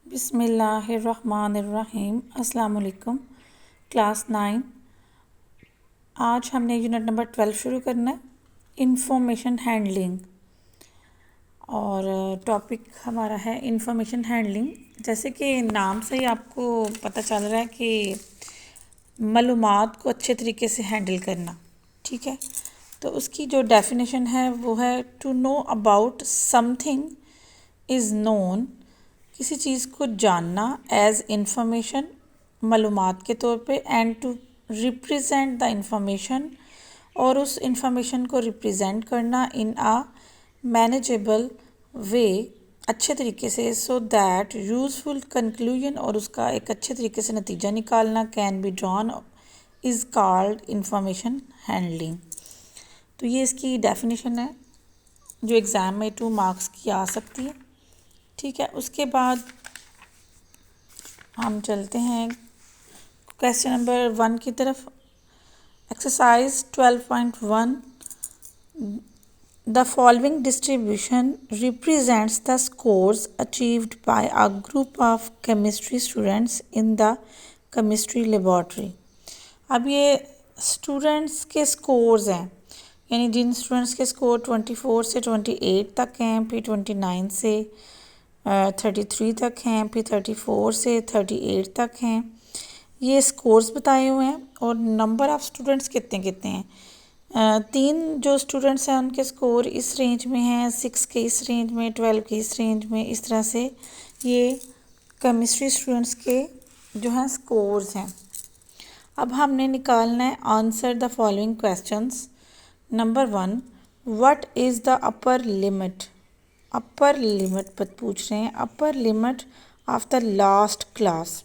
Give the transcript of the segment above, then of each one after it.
बिस्मिल्लाहिर्रहमानिर्रहीम। अस्सलाम वालेकुम। क्लास 9। आज हमने यूनिट नंबर 12 शुरू करना है, इंफॉर्मेशन हैंडलिंग। और टॉपिक हमारा है इंफॉर्मेशन हैंडलिंग। जैसे कि नाम से ही आपको पता चल रहा है कि मालूमात को अच्छे तरीके से हैंडल करना, ठीक है। तो उसकी जो डेफिनेशन है वो है to know about something is known, किसी चीज़ को जानना एज इंफॉर्मेशन, मालूमात के तौर पे, and to represent the information, और उस इंफॉर्मेशन को रिप्रेजेंट करना इन आ मैनेजेबल वे, अच्छे तरीके से, सो दैट यूज़फुल कंक्लूजन, और उसका एक अच्छे तरीके से नतीजा निकालना, can be drawn, is called information handling. तो ये इसकी डेफिनेशन है जो एग्ज़ाम में 2 मार्क्स की आ सकती है, ठीक है। उसके बाद हम चलते हैं क्वेश्चन नंबर 1 की तरफ। Exercise 12.1, the following distribution represents the scores achieved by a group of chemistry students in the chemistry laboratory. अब ये स्टूडेंट्स के स्कोर्स हैं, यानी जिन स्टूडेंट्स के स्कोर 24 से 28 तक हैं, फिर 29 से 33 तक हैं, फिर 34 से 38 तक हैं, ये स्कोर्स बताए हुए हैं। और नंबर ऑफ़ स्टूडेंट्स कितने कितने हैं, 3 जो स्टूडेंट्स हैं उनके स्कोर इस रेंज में हैं, 6 के इस रेंज में, 12 के इस रेंज में। इस तरह से ये केमिस्ट्री स्टूडेंट्स के जो हैं स्कोर्स हैं। अब हमने निकालना है answer the following questions. Number 1, what is the upper limit, upper limit पर पूछ रहे हैं, upper limit of the last class.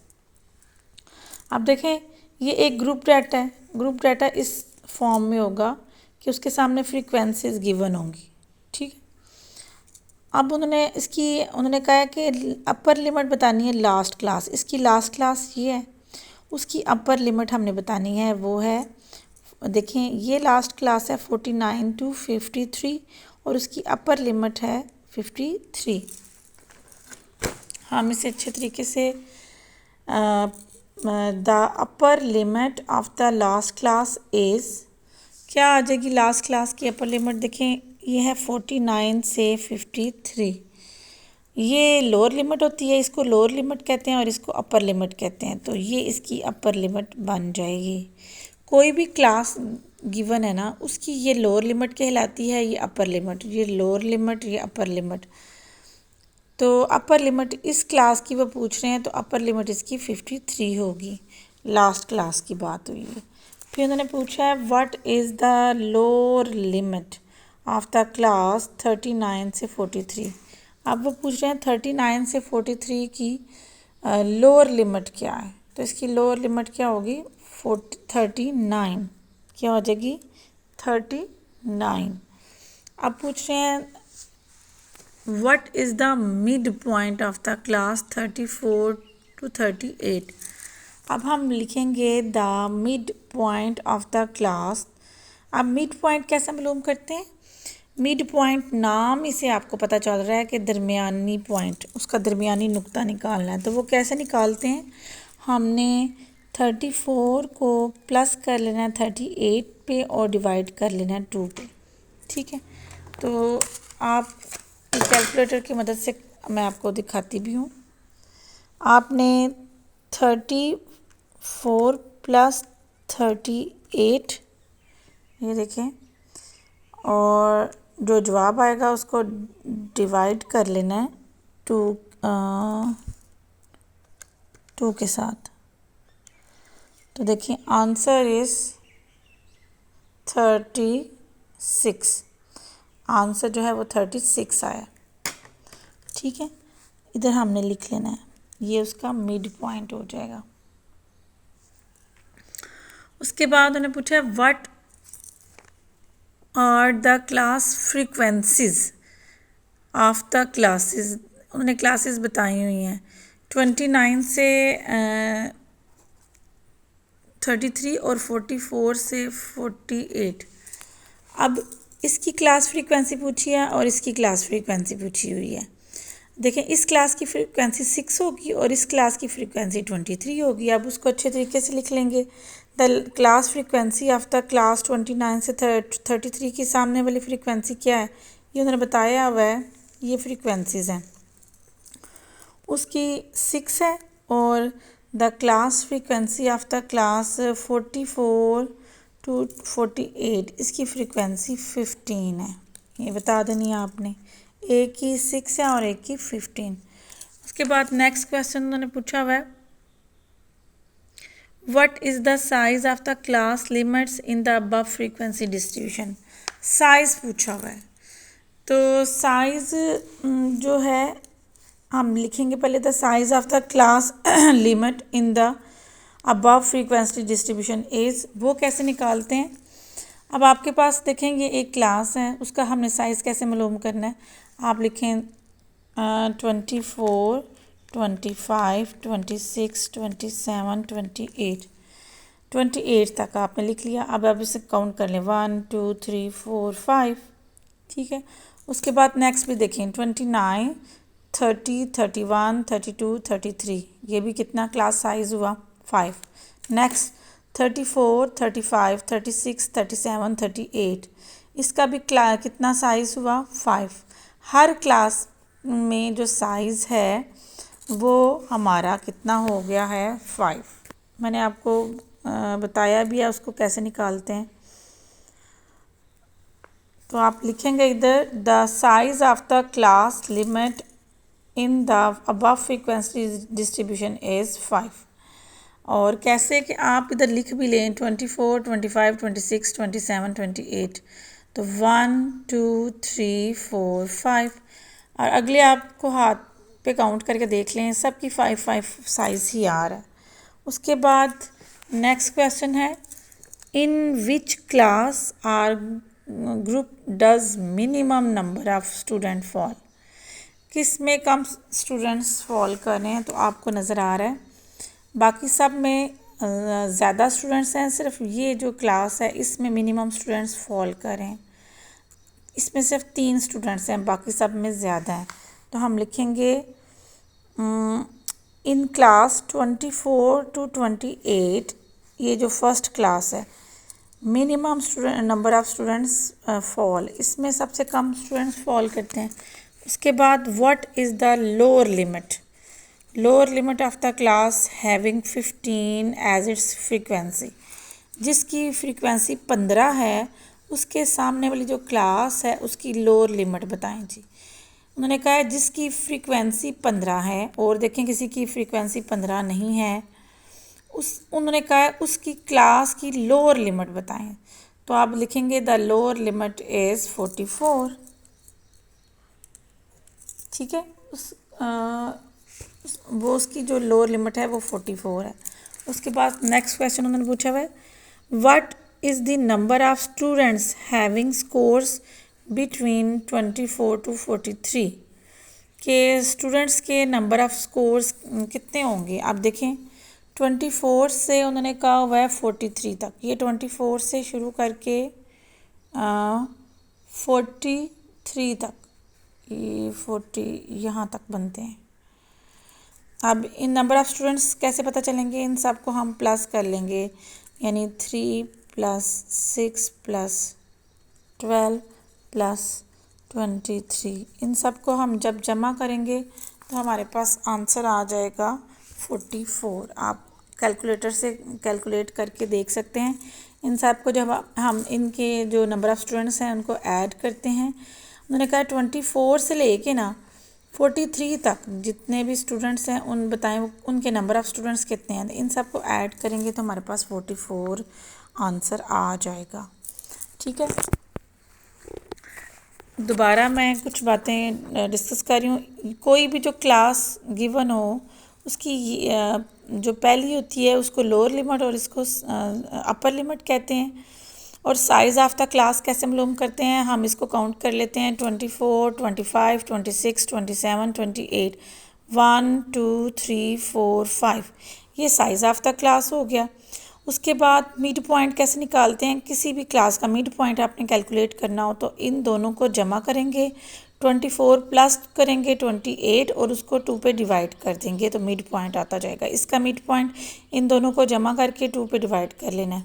अब देखें ये एक ग्रुप डाटा है, ग्रुप डाटा इस फॉर्म में होगा कि उसके सामने फ्रीक्वेंसीज गिवन होंगी, ठीक है। अब उन्होंने कहा है कि अपर लिमिट बतानी है लास्ट क्लास, इसकी लास्ट क्लास ये है, उसकी अपर लिमिट हमने बतानी है वो है, देखें ये लास्ट क्लास है 49 to 53 और उसकी अपर लिमिट है 53। हम इसे अच्छे तरीके से the upper limit of the last class is, क्या आ जाएगी लास्ट क्लास की अपर लिमिट, देखें ये है 49 से 53। ये लोअर लिमिट होती है, इसको लोअर लिमिट कहते हैं और इसको अपर लिमिट कहते हैं। तो ये इसकी अपर लिमिट बन जाएगी। कोई भी क्लास गिवन है ना, उसकी ये लोअर लिमिट कहलाती है, ये अपर लिमिट, ये लोअर लिमिट, ये अपर लिमिट। तो अपर लिमिट इस क्लास की वो पूछ रहे हैं, तो अपर लिमिट इसकी 53 होगी। लास्ट क्लास की बात हुई है। फिर उन्होंने पूछा है what is the lower limit of the class 39 से 43। अब वो पूछ रहे हैं 39 से 43 की लोअर लिमिट क्या है, तो इसकी लोअर लिमिट क्या होगी 39, क्या हो जाएगी 39। अब पूछ रहे हैं what is the mid point of the class 34 to 38। अब हम लिखेंगे the mid point of the class. अब मिड पॉइंट कैसे मालूम करते हैं, मिड पॉइंट नाम इसे आपको पता चल रहा है कि दरमियानी पॉइंट, उसका दरमियानी नुक्ता निकालना है। तो वो कैसे निकालते हैं, हमने 34 को प्लस कर लेना है 38 पे और डिवाइड कर लेना है 2 पे, ठीक है। तो आप कैलकुलेटर की मदद से मैं आपको दिखाती भी हूँ। आपने 34 प्लस 38, ये देखें, और जो जवाब आएगा उसको डिवाइड कर लेना है 2 के साथ। तो देखिए आंसर इज़ 36, आंसर जो है वो 36 आया, ठीक है। इधर हमने लिख लेना है, ये उसका मिड पॉइंट हो जाएगा। उसके बाद उन्होंने पूछा what are the class frequencies of the classes. उन्होंने क्लासेस बताई हुई हैं 29 से 33 और 44 से 48। अब इसकी क्लास फ्रीक्वेंसी पूछी है और इसकी क्लास फ्रीक्वेंसी पूछी हुई है। देखें इस क्लास की फ्रीक्वेंसी 6 होगी और इस क्लास की फ्रीक्वेंसी 23 होगी। अब उसको अच्छे तरीके से लिख लेंगे। The class frequency of the class 29 से 33 की सामने वाली फ्रीक्वेंसी क्या है, ये उन्होंने बताया हुआ है, ये फ्रीक्वेंसीज़ हैं। उसकी 6 है और the class frequency of the class 44 to 48, इसकी फ्रीक्वेंसी 15 है। ये बता देनी है आपने, एक की 6 है और एक की 15। उसके बाद नेक्स्ट क्वेश्चन उन्होंने पूछा हुआ है, what is the size of the class limits in the above frequency distribution. Size पूछा हुआ है, तो साइज़ जो है हम लिखेंगे पहले, the size of the class limit in the above frequency distribution is, वो कैसे निकालते हैं। अब आपके पास देखेंगे एक क्लास है, उसका हमने साइज़ कैसे मालूम करना है। आप लिखें 24, 25, 26, 27, 28 तक आपने लिख लिया। अब आप इसे काउंट कर लें 1 2 3 4 5, ठीक है। उसके बाद नेक्स्ट भी देखें 29, 30, 31, 32, 33, ये भी कितना क्लास साइज़ हुआ 5। नेक्स्ट 34, 35, 36, 37, 38, इसका भी कितना साइज़ हुआ 5। हर क्लास में जो साइज़ है वो हमारा कितना हो गया है 5। मैंने आपको बताया भी है उसको कैसे निकालते हैं। तो आप लिखेंगे इधर the size of the class limit in the above frequency distribution is 5। और कैसे कि आप इधर लिख भी लें 24, 25, 26, 27, 28, तो 1 2 3 4 5। और अगले आपको हाथ पे काउंट करके देख लें, सबकी 5 साइज़ ही आ रहा है। उसके बाद नेक्स्ट क्वेश्चन है, in which class or group does minimum number of student fall. किस में कम स्टूडेंट्स फॉल कर रहे हैं, तो आपको नज़र आ रहा है बाकी सब में ज़्यादा स्टूडेंट्स हैं, सिर्फ ये जो क्लास है इसमें मिनिमम स्टूडेंट्स फॉल कर रहे हैं। इसमें सिर्फ 3 स्टूडेंट्स हैं, बाकी सब में ज़्यादा है। तो हम लिखेंगे इन क्लास 24 टू 28, ये जो फर्स्ट क्लास है, minimum student number of students fall, इसमें सबसे कम स्टूडेंट्स फॉल करते हैं। उसके बाद what is the lower limit, lower limit of the class having 15 as its frequency, जिसकी फ्रीक्वेंसी 15 है उसके सामने वाली जो क्लास है उसकी लोअर लिमिट बताएं जी। उन्होंने कहा है जिसकी फ्रीक्वेंसी 15 है, और देखें किसी की फ्रीक्वेंसी 15 नहीं है, उन्होंने कहा है उसकी क्लास की लोअर लिमिट बताएं। तो आप लिखेंगे द लोअर लिमिट इज़ 44, ठीक है। वो उसकी जो लोअर लिमिट है वो 44 है। उसके बाद नेक्स्ट क्वेश्चन उन्होंने पूछा हुआ है, what is the number of students having scores between 24 to 43, के स्टूडेंट्स के नंबर ऑफ़ स्कोर्स कितने होंगे। आप देखें 24 से उन्होंने कहा हुआ है 43 तक, ये 24 से शुरू करके 43 तक, ये 40 यहाँ तक बनते हैं। अब इन नंबर ऑफ़ स्टूडेंट्स कैसे पता चलेंगे, इन सब को हम प्लस कर लेंगे, यानी 3 + 6 + 12 + 23, इन सब को हम जब जमा करेंगे तो हमारे पास आंसर आ जाएगा 44। आप कैलकुलेटर से कैलकुलेट करके देख सकते हैं। इन सब को जब हम इनके जो नंबर ऑफ़ स्टूडेंट्स हैं उनको ऐड करते हैं, उन्होंने कहा 24 से लेके ना 43 तक जितने भी स्टूडेंट्स हैं उन बताएं उनके नंबर ऑफ़ स्टूडेंट्स कितने हैं। इन सब को ऐड करेंगे तो हमारे पास 44 आंसर आ जाएगा, ठीक है। दोबारा मैं कुछ बातें डिस्कस कर रही हूँ। कोई भी जो क्लास गिवन हो उसकी जो पहली होती है उसको लोअर लिमिट और इसको अपर लिमिट कहते हैं। और साइज़ ऑफ द क्लास कैसे मालूम करते हैं, हम इसको काउंट कर लेते हैं 24, 25, 26, 27, 28, 1 2 3 4 5, ये साइज़ ऑफ द क्लास हो गया। उसके बाद मिड पॉइंट कैसे निकालते हैं, किसी भी क्लास का मिड पॉइंट आपने कैलकुलेट करना हो तो इन दोनों को जमा करेंगे 24 प्लस करेंगे 28 और उसको 2 पे डिवाइड कर देंगे तो मिड पॉइंट आता जाएगा। इसका मिड पॉइंट इन दोनों को जमा करके 2 पे डिवाइड कर लेना है,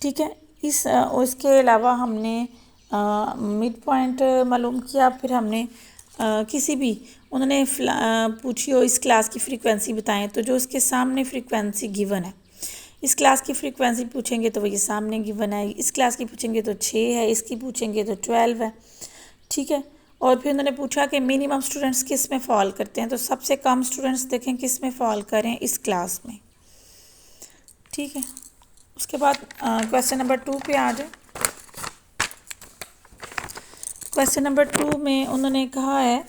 ठीक है। इसके अलावा हमने मिड पॉइंट मालूम किया, फिर हमने किसी भी उन्होंने पूछी हो इस क्लास की फ्रीक्वेंसी बताएं, तो जो उसके सामने फ्रीक्वेंसी गिवन है, इस क्लास की फ्रीक्वेंसी पूछेंगे तो वो ये सामने गिवन है, इस क्लास की पूछेंगे तो 6 है, इसकी पूछेंगे तो 12 है, ठीक है। और फिर उन्होंने पूछा कि मिनिमम स्टूडेंट्स किस में फॉल करते हैं, तो सबसे कम स्टूडेंट्स देखें किस में फॉल करें, इस क्लास में, ठीक है। उसके बाद क्वेश्चन नंबर 2 पे आ जाए। क्वेश्चन नंबर 2 में उन्होंने कहा है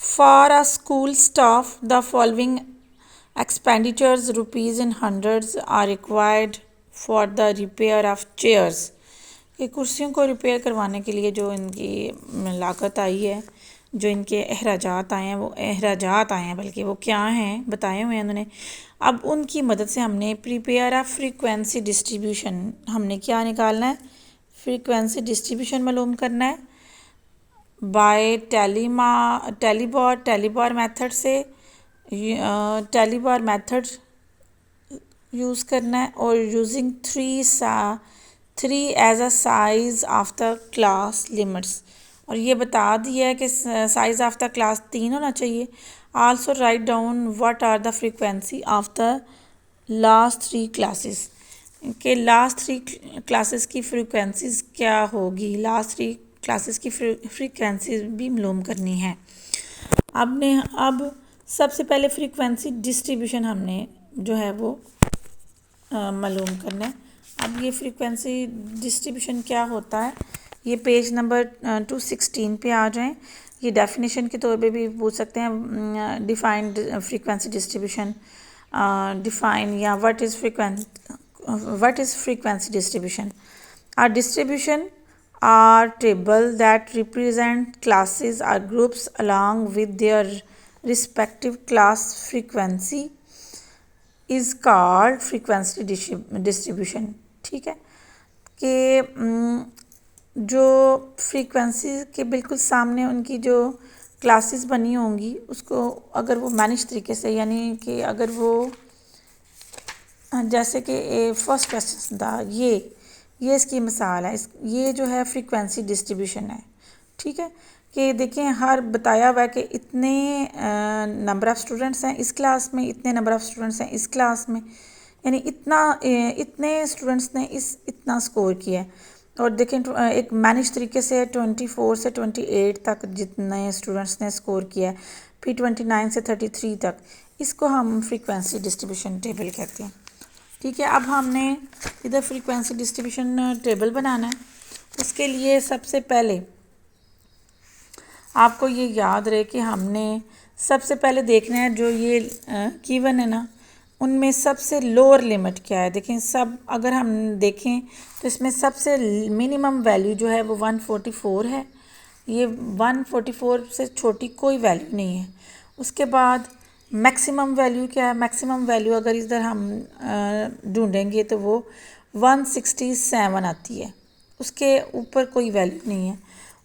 for a school staff the following expenditures rupees in hundreds are required for the repair of chairs, कि कुर्सियों को रिपेयर करवाने के लिए जो इनकी लागत आई है, जो इनके अखराजात आए हैं, वो अखराजात आए हैं बल्कि वो क्या हैं बताए हुए हैं उन्होंने। अब उनकी मदद से हमने प्रिपेयर ऑफ फ्रीक्वेंसी डिस्ट्रीब्यूशन, हमने क्या निकालना है, फ्रीक्वेंसी डिस्ट्रीब्यूशन मालूम करना है बाय टेलीबार मेथड से, टेलीबार मेथड यूज़ करना है, और using three as a size of the class limits, और ये बता दिया है कि साइज़ ऑफ द क्लास 3 होना चाहिए। Also write down what are the frequency of the last 3 classes, के लास्ट 3 क्लासेस की फ्रीक्वेंसीज क्या होगी, लास्ट 3 क्लासेस की फ्रीक्वेंसीज भी मालूम करनी है। अब सबसे पहले फ्रीक्वेंसी डिस्ट्रीब्यूशन हमने जो है वो मालूम करना है। अब ये फ्रीक्वेंसी डिस्ट्रीब्यूशन क्या होता है, ये पेज नंबर 216 पे आ जाएं। ये डेफिनेशन के तौर पे भी पूछ सकते हैं, डिफाइंड फ्रीक्वेंसी डिस्ट्रीब्यूशन, डिफाइन या what is frequency distribution. Are distribution are table that represent classes or groups along with their respective class frequency is called frequency distribution, ठीक है। कि जो फ्रीक्वेंसी के बिल्कुल सामने उनकी जो क्लासेस बनी होंगी उसको अगर वो मैनेज तरीके से, यानी कि अगर वो जैसे कि फर्स्ट क्वेश्चन था ये इसकी मिसाल है, ये जो है फ्रीक्वेंसी डिस्ट्रीब्यूशन है, ठीक है। कि देखें हर बताया हुआ है कि इतने नंबर ऑफ़ स्टूडेंट्स हैं इस क्लास में, इतने नंबर ऑफ़ स्टूडेंट्स हैं इस क्लास में, यानी इतने स्टूडेंट्स ने इतना स्कोर किया है। और देखें एक मैनेज तरीके से 24 से 28 तक जितने स्टूडेंट्स ने स्कोर किया है, फिर 29 से 33 तक, इसको हम फ्रीक्वेंसी डिस्ट्रीब्यूशन टेबल कहते हैं, ठीक है। अब हमने इधर फ्रीक्वेंसी डिस्ट्रीब्यूशन टेबल बनाना है। उसके लिए सबसे पहले आपको ये याद रहे कि हमने सबसे पहले देखना है जो ये गिवन है ना, उनमें सबसे लोअर लिमिट क्या है। देखें सब अगर हम देखें तो इसमें सबसे मिनिमम वैल्यू जो है वो 144 है, ये 144 से छोटी कोई वैल्यू नहीं है। उसके बाद मैक्सिमम वैल्यू क्या है, मैक्सिमम वैल्यू अगर इधर हम ढूंढेंगे तो वो 167 आती है, उसके ऊपर कोई वैल्यू नहीं है।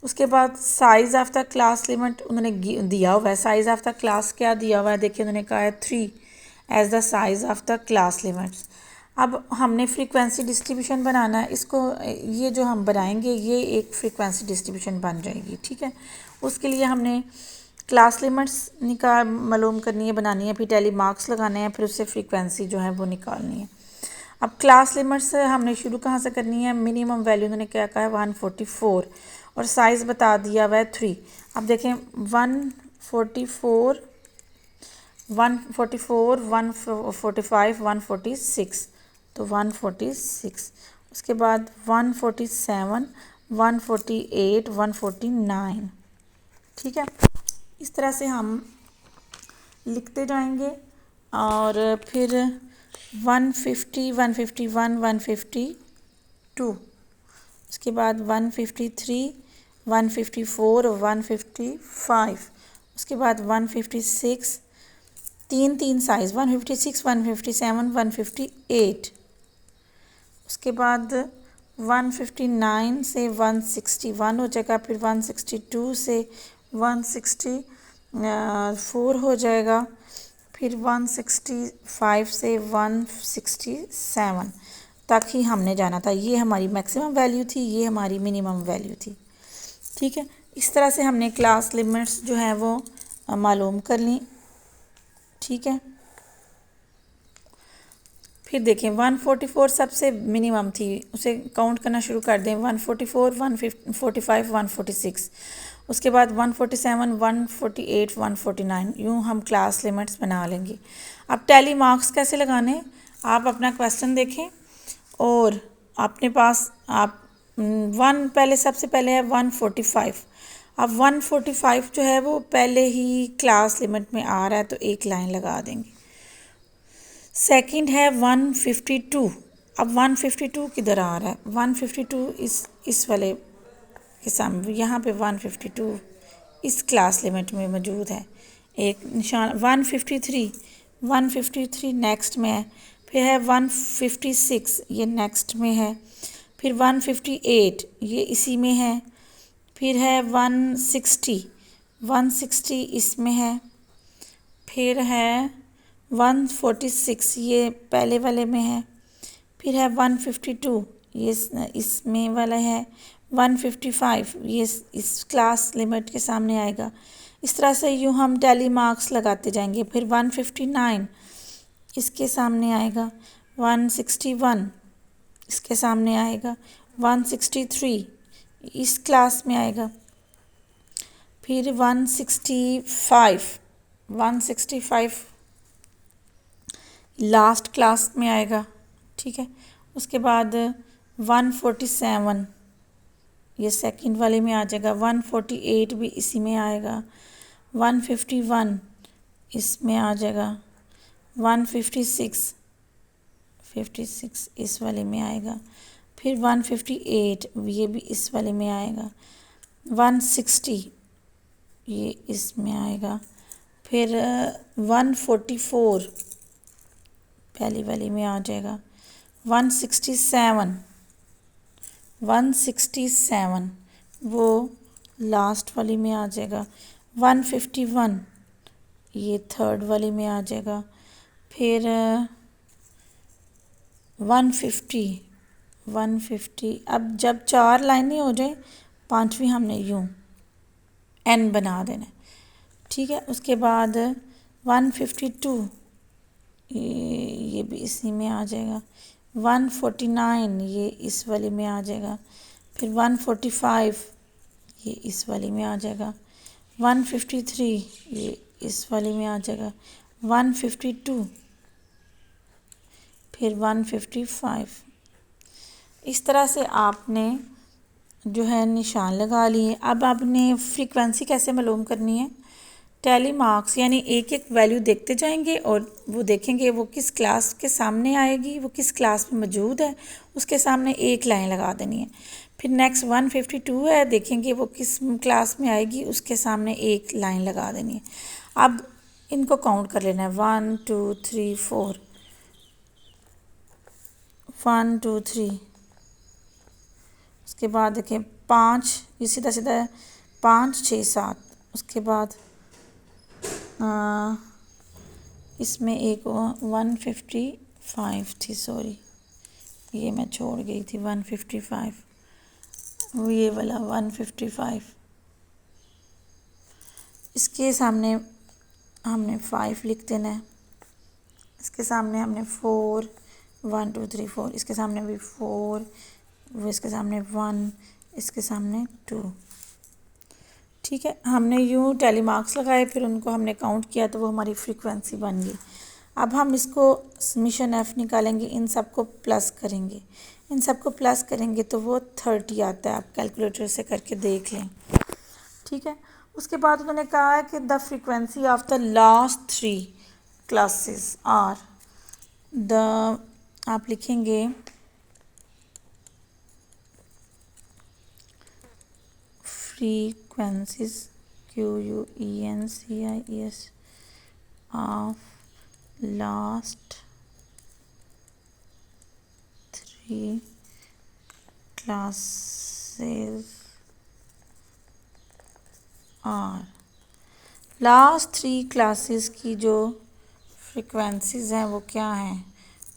उसके बाद size of the class limit उन्होंने दिया हुआ है, साइज़ ऑफ द क्लास क्या दिया हुआ है, देखिए उन्होंने कहा है 3 as the size of the class limits. अब हमने फ्रीक्वेंसी डिस्ट्रीब्यूशन बनाना है, इसको ये जो हम बनाएंगे ये एक फ्रीक्वेंसी डिस्ट्रीब्यूशन बन जाएगी, ठीक है। उसके लिए हमने क्लास लिमिट्स मालूम करनी है, बनानी है, फिर टैली मार्क्स लगाने हैं, फिर उससे फ्रीक्वेंसी जो है वो निकालनी है। अब क्लास लिमिट्स हमने शुरू कहाँ से करनी है, मिनिमम वैल्यू उन्होंने क्या कहा है 144 और साइज़ बता दिया हुआ है 3। अब देखें 144 145 146, तो 146, उसके बाद 147 148 149, ठीक है। इस तरह से हम लिखते जाएंगे और फिर 150 151 152, उसके बाद 153 154 और 155, उसके बाद 156, तीन साइज़ 156 157 158, उसके बाद 159 से 161 हो जाएगा, फिर 162 से 164 हो जाएगा, फिर 165 से 167 तक ही हमने जाना था। ये हमारी मैक्सिमम वैल्यू थी, ये हमारी मिनिमम वैल्यू थी। ठीक है, इस तरह से हमने क्लास लिमिट्स जो है वो मालूम कर ली। ठीक है, फिर देखें 144 सबसे मिनिमम थी, उसे काउंट करना शुरू कर दें। 144, 145, 146, उसके बाद 147, 148, 149, यूँ हम क्लास लिमिट्स बना लेंगे। अब टैली मार्क्स कैसे लगाने, आप अपना क्वेश्चन देखें और अपने पास आप पहले सबसे पहले है 145। अब 145 जो है वो पहले ही क्लास लिमिट में आ रहा है तो एक लाइन लगा देंगे। सेकंड है 152। अब 152 किधर आ रहा है, 152 इस वाले के सामने, यहाँ पे 152 इस क्लास लिमिट में मौजूद है। एक निशान 153 नेक्स्ट में है, फिर है 156 ये नेक्स्ट में है, फिर 158 ये इसी में है, फिर है 160 इसमें है, फिर है 146 ये पहले वाले में है, फिर है 152 ये इसमें वाला है, 155 ये इस क्लास लिमिट के सामने आएगा। इस तरह से यूँ हम टैली मार्क्स लगाते जाएंगे। फिर 159 इसके सामने आएगा, 161 इसके सामने आएगा, 163 इस क्लास में आएगा, फिर 165 लास्ट क्लास में आएगा। ठीक है, उसके बाद 147 ये सेकंड वाले में आ जाएगा, 148 भी इसी में आएगा, 151 इसमें आ जाएगा, 156 इस वाले में आएगा, फिर 158 ये भी इस वाले में आएगा, 160 ये इसमें आएगा, फिर 144 पहली वाली में आ जाएगा, 167 वो लास्ट वाली में आ जाएगा, 151 ये थर्ड वाली में आ जाएगा, फिर 150 अब जब 4 लाइनें हो जाए पांचवी हमने यूँ n बना देना। ठीक है, उसके बाद 152 ये भी इसी में आ जाएगा, 149 ये इस वाली में आ जाएगा, फिर 145 ये इस वाली में आ जाएगा, 153 ये इस वाली में आ जाएगा, 152 फिर 155। इस तरह से आपने जो है निशान लगा लिए। अब आपने फ्रीक्वेंसी कैसे मालूम करनी है, टैली मार्क्स यानी एक एक वैल्यू देखते जाएंगे और वो देखेंगे वो किस क्लास के सामने आएगी, वो किस क्लास में मौजूद है, उसके सामने एक लाइन लगा देनी है। फिर नेक्स्ट 152 है, देखेंगे वो किस क्लास में आएगी, उसके सामने एक लाइन लगा देनी है। अब इनको काउंट कर लेना है, 1 2 3 4, 1 2 3, उसके बाद देखें 5 ये सीधा सीधा 5 6 7, उसके बाद इसमें एक 155 थी, सॉरी ये मैं छोड़ गई थी, 155 ये वाला 155 इसके सामने हमने 5 लिख देना है, इसके सामने हमने 4 1 2 3 4, इसके सामने भी 4, वो इसके सामने 1, इसके सामने 2। ठीक है, हमने यूँ टैली मार्क्स लगाए, फिर उनको हमने काउंट किया तो वो हमारी फ्रीक्वेंसी बन गई। अब हम इसको समीशन एफ निकालेंगे, इन सब को प्लस करेंगे, इन सब को प्लस करेंगे तो वो 30 आता है। आप कैलकुलेटर से करके देख लें। ठीक है, उसके बाद उन्होंने कहा है कि the frequency of the last 3 classes are the, आप लिखेंगे frequencies QUENCIES of last 3 classes are, last 3 classes की जो फ्रीक्वेंसीज हैं वो क्या हैं?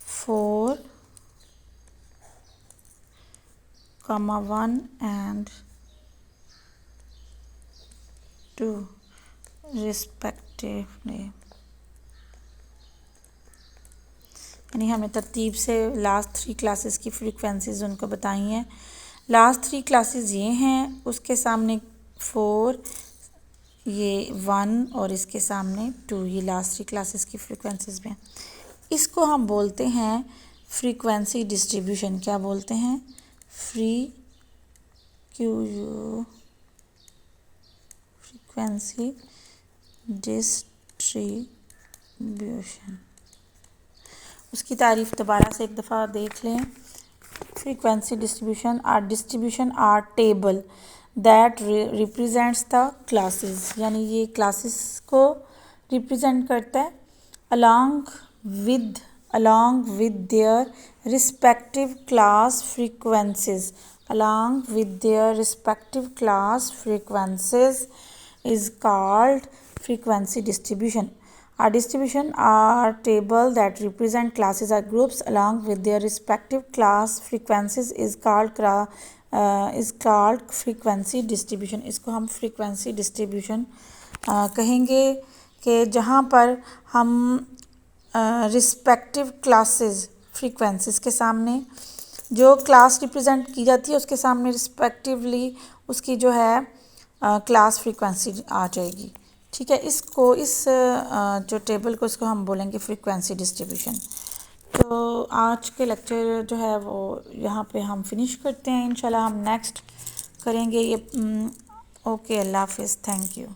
4, 1 एंड 2 रिस्पेक्टिवली। यानी हमें तरतीब से लास्ट 3 क्लासेस की फ्रीक्वेंसीज उनको बताई हैं। लास्ट 3 क्लासेस ये हैं, उसके सामने 4, ये 1 और इसके सामने 2, ये लास्ट 3 क्लासेस की फ्रीक्वेंसीज में। इसको हम बोलते हैं फ्रीक्वेंसी डिस्ट्रीब्यूशन। क्या बोलते हैं? Frequency distribution. उसकी तारीफ दोबारा से एक दफ़ा देख लें। Frequency distribution are table that represents the classes, यानी ये क्लासेस को रिप्रेजेंट करता है along with their respective class frequencies is called frequency distribution. A distribution are table that represent classes or groups along with their respective class frequencies is called frequency distribution. इसको हम frequency distribution कहेंगे कि जहाँ पर हम respective classes frequencies के सामने जो क्लास रिप्रेजेंट की जाती है उसके सामने रिस्पेक्टिवली उसकी जो है क्लास फ्रीक्वेंसी आ जाएगी। ठीक है, इसको इस जो टेबल को इसको हम बोलेंगे फ्रीक्वेंसी डिस्ट्रीब्यूशन। तो आज के लेक्चर जो है वो यहाँ पे हम फिनिश करते हैं। इंशाल्लाह हम नेक्स्ट करेंगे ये। ओके, अल्लाह हाफिज़, थैंक यू।